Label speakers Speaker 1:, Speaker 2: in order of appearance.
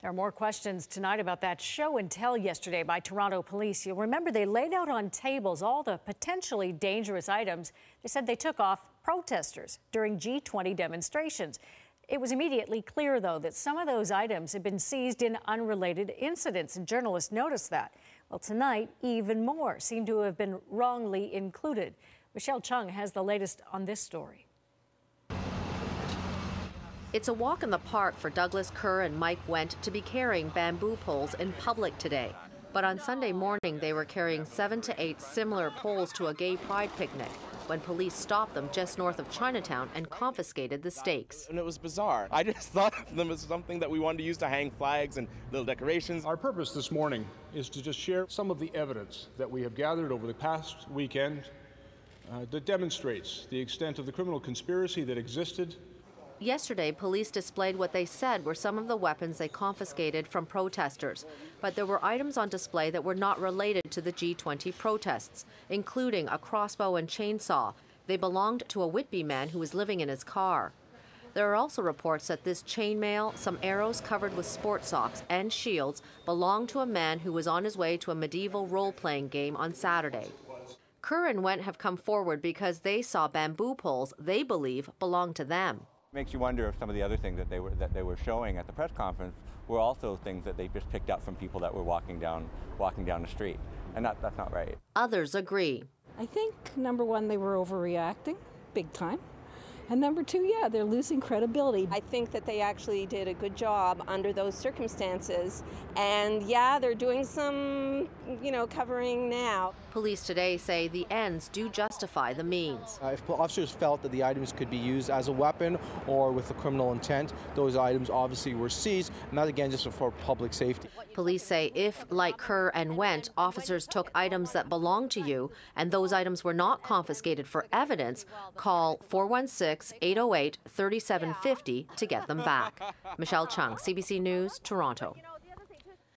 Speaker 1: There are more questions tonight about that show and tell yesterday by Toronto police. You'll remember they laid out on tables all the potentially dangerous items they said they took off protesters during G20 demonstrations. It was immediately clear, though, that some of those items had been seized in unrelated incidents, and journalists noticed that. Well, tonight, even more seem to have been wrongly included. Michelle Chung has the latest on this story.
Speaker 2: It's a walk in the park for Douglas Kerr and Mike Wendt to be carrying bamboo poles in public today. But on Sunday morning, they were carrying 7 to 8 similar poles to a gay pride picnic when police stopped them just north of Chinatown and confiscated the stakes.
Speaker 3: And it was bizarre. I just thought of them as something that we wanted to use to hang flags and little decorations.
Speaker 4: Our purpose this morning is to just share some of the evidence that we have gathered over the past weekend that demonstrates the extent of the criminal conspiracy that existed.
Speaker 2: Yesterday, police displayed what they said were some of the weapons they confiscated from protesters. But there were items on display that were not related to the G20 protests, including a crossbow and chainsaw. They belonged to a Whitby man who was living in his car. There are also reports that this chainmail, some arrows covered with sport socks, and shields belonged to a man who was on his way to a medieval role-playing game on Saturday. Kerr and Wendt have come forward because they saw bamboo poles they believe belong to them.
Speaker 5: Makes you wonder if some of the other things that they were showing at the press conference were also things that they just picked up from people that were walking down the street, and that's not right.
Speaker 2: Others agree.
Speaker 6: I think, number one, they were overreacting, big time. And number two, yeah, they're losing credibility.
Speaker 7: I think that they actually did a good job under those circumstances. And yeah, they're doing some, covering now.
Speaker 2: Police today say the ends do justify the means.
Speaker 8: If officers felt that the items could be used as a weapon or with a criminal intent, those items obviously were seized, and that again just for public safety.
Speaker 2: Police say if, like Kerr and Wendt, officers took items that belong to you and those items were not confiscated for evidence, call 416-808-3750 to get them back. Michelle Chung, CBC News, Toronto.